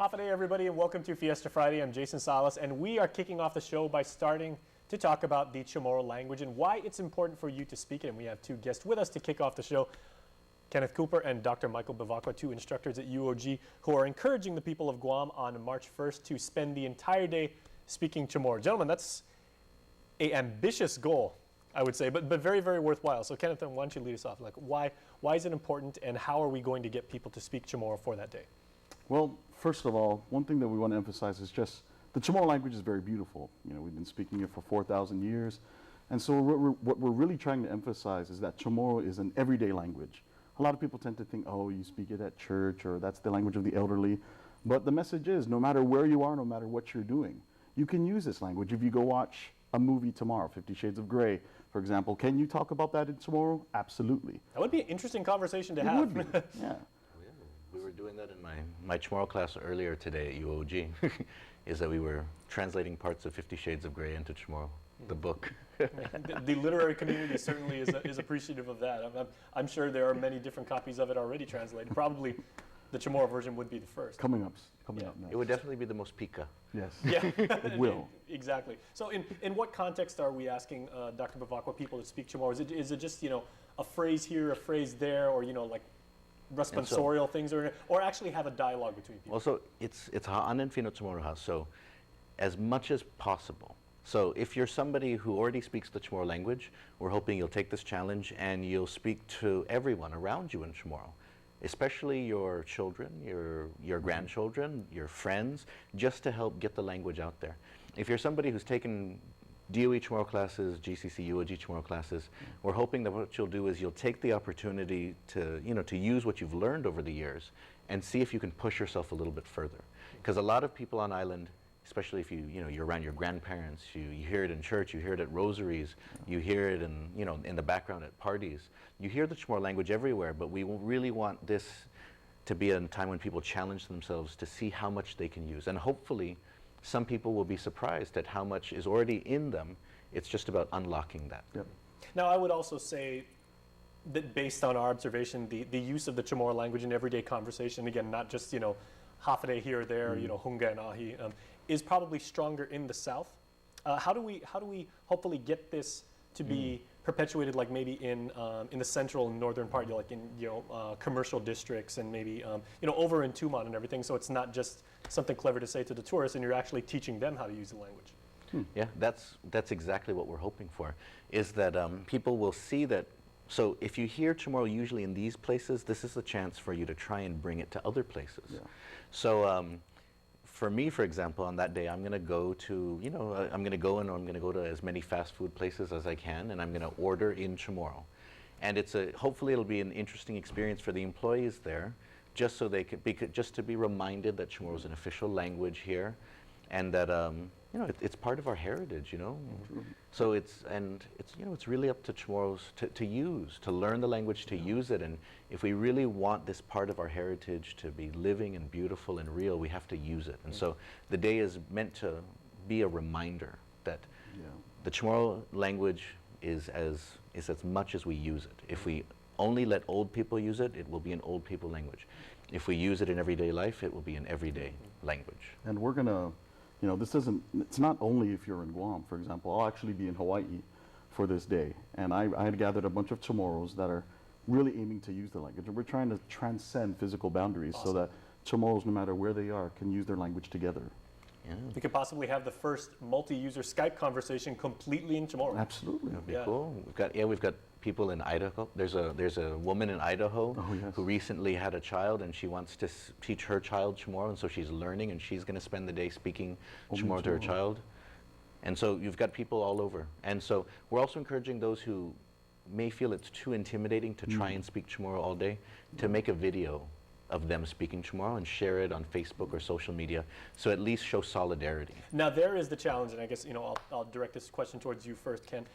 Hafa day, everybody, and welcome to Fiesta Friday. I'm Jason Salas, and we are kicking off the show by starting to talk about the Chamorro language and why it's important for you to speak it. And we have two guests with us to kick off the show, Kenneth Cooper and Dr. Michael Bevacqua, two instructors at UOG, who are encouraging the people of Guam on March 1st to spend the entire day speaking Chamorro. Gentlemen, that's an ambitious goal, I would say, but very, very worthwhile. So Kenneth, why don't you lead us off? Like, why is it important, and how are we going to get people to speak Chamorro for that day? Well, first of all, one thing that we want to emphasize is just the Chamorro language is very beautiful. You know, we've been speaking it for 4,000 years. And so what we're really trying to emphasize is that Chamorro is an everyday language. A lot of people tend to think, oh, you speak it at church, or that's the language of the elderly. But the message is, no matter where you are, no matter what you're doing, you can use this language. If you go watch a movie tomorrow, 50 Shades of Grey, for example, can you talk about that in Chamorro? Absolutely. That would be an interesting conversation to It have. would be, yeah. We were doing that in my Chamorro class earlier today at UOG, is that we were translating parts of 50 Shades of Grey into Chamorro, the book. The literary community certainly is appreciative of that. I'm sure there are many different copies of it already translated. Probably the Chamorro version would be the first. Coming up next. It would definitely be the most pica. Yes. Yeah, it will. Exactly. So in what context are we asking Dr. Bevacqua people to speak Chamorro? Is it just, a phrase here, a phrase there, or, like responsorial things, or actually have a dialogue between people? Well, so it's ha'anan fino Chamorro ha, so as much as possible. So if you're somebody who already speaks the Chamorro language, we're hoping you'll take this challenge and you'll speak to everyone around you in Chamorro, especially your children, your grandchildren, your friends, just to help get the language out there. If you're somebody who's taken DOE Chamorro classes, GCC, UOG Chamorro classes, we're hoping that what you'll do is you'll take the opportunity to, to use what you've learned over the years and see if you can push yourself a little bit further. Because a lot of people on island, especially if you're around your grandparents, you hear it in church, you hear it at rosaries, you hear it in the background at parties. You hear the Chamorro language everywhere, but we really want this to be a time when people challenge themselves to see how much they can use. And hopefully, some people will be surprised at how much is already in them. It's just about unlocking that. Yep. Now, I would also say that based on our observation, the use of the Chamorro language in everyday conversation, again, not just, Hafa day here or there, hunga and ahi, is probably stronger in the South. How do we hopefully get this to be perpetuated, like maybe in the central and northern part, like in commercial districts, and maybe over in Tumon and everything, so it's not just something clever to say to the tourists, and you're actually teaching them how to use the language. Yeah, that's exactly what we're hoping for, is that people will see that. So if you hear Chamorro usually in these places, this is a chance for you to try and bring it to other places. Yeah. So for me, for example, on that day, I'm going to go to, I'm going to go to as many fast food places as I can, and I'm going to order in Chamorro. And hopefully it'll be an interesting experience for the employees there, just so they could just to be reminded that Chamorro is an official language here, and that it's part of our heritage, So it's really up to Chamorros to learn the language, to use it, and if we really want this part of our heritage to be living and beautiful and real, we have to use it. And so the day is meant to be a reminder that the Chamorro language is as much as we use it. If we only let old people use it, it will be an old people language. If we use it in everyday life, it will be an everyday language. And we're going to, it's not only if you're in Guam, for example. I'll actually be in Hawaii for this day. And I had gathered a bunch of Chamorros that are really aiming to use the language. And we're trying to transcend physical boundaries so that Chamorros, no matter where they are, can use their language together. Yeah. We could possibly have the first multi-user Skype conversation completely in Chamorro. Absolutely. That'd be cool. We've got people in Idaho. There's a woman in Idaho who recently had a child, and she wants to teach her child Chamorro, and so she's learning, and she's going to spend the day speaking Chamorro to her child. And so you've got people all over. And so we're also encouraging those who may feel it's too intimidating to try and speak Chamorro all day to make a video of them speaking Chamorro and share it on Facebook or social media, so at least show solidarity. Now there is the challenge, and I guess I'll direct this question towards you first, Ken.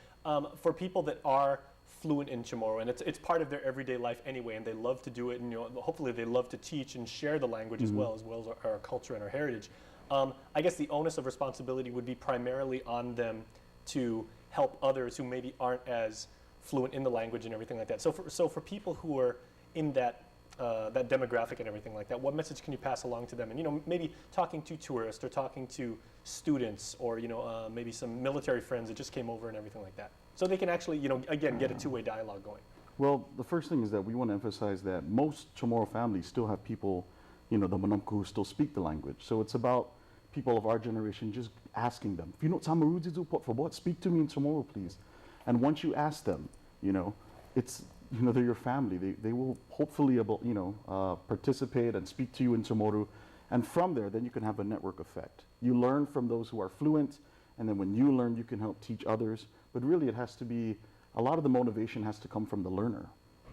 For people that are fluent in Chamorro, and it's part of their everyday life anyway, and they love to do it, and hopefully they love to teach and share the language as well as our culture and our heritage. I guess the onus of responsibility would be primarily on them to help others who maybe aren't as fluent in the language and everything like that. So for people who are in that that demographic and everything like that, what message can you pass along to them? And, you know, maybe talking to tourists or talking to students or, you know, maybe some military friends that just came over and everything like that. So they can actually, you know, again, get a two-way dialogue going. Well, the first thing is that we want to emphasize that most Chamorro families still have people, you know, the Manamku who still speak the language. So it's about people of our generation just asking them, if you know Tamarudzizu Potfobot, speak to me in Chamorro, please. And once you ask them, you know, it's, you know, they're your family. They will hopefully, you know, participate and speak to you in Chamorro. And from there, then you can have a network effect. You learn from those who are fluent, and then when you learn, you can help teach others. But really, it has to be, a lot of the motivation has to come from the learner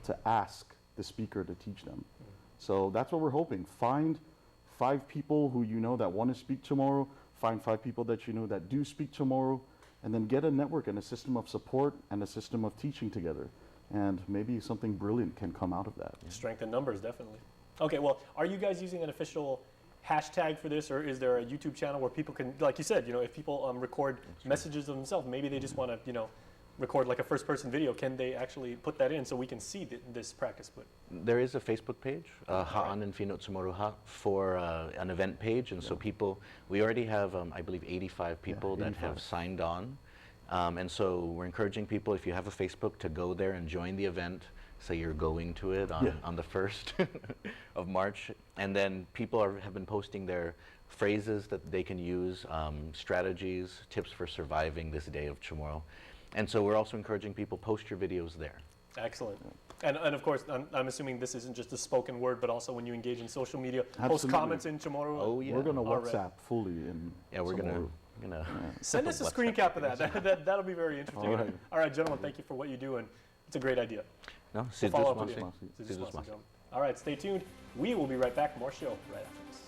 to ask the speaker to teach them. So that's what we're hoping. Find 5 people who you know that want to speak Chamorro, find 5 people that you know that do speak Chamorro, and then get a network and a system of support and a system of teaching together. And maybe something brilliant can come out of that. Strength in numbers, definitely. Okay, well, are you guys using an official hashtag for this, or is there a YouTube channel where people can, like you said, you know, if people record messages of themselves, maybe they just want to, you know, record like a first-person video, can they actually put that in so we can see this practice put? There is a Facebook page, Ha'an and Finot Chamorro for an event page, and so people, we already have, I believe, 85 people that have signed on. And so we're encouraging people, if you have a Facebook, to go there and join the event. Say you're going to it on the 1st of March. And then people have been posting their phrases that they can use, strategies, tips for surviving this day of Chamorro. And so we're also encouraging people, post your videos there. Excellent. And of course, I'm assuming this isn't just a spoken word, but also when you engage in social media, Absolutely. Post comments in Chamorro. Oh, yeah. We're going to All right. WhatsApp fully in We're Chamorro. gonna Send us a WhatsApp screen cap of that. That'll be very interesting. All right. All right, gentlemen, thank you for what you do, and it's a great idea. No, We'll follow up Sidus with you. Masi. Sidus Sidus Masi. Masi. All right, stay tuned. We will be right back. More show right after this.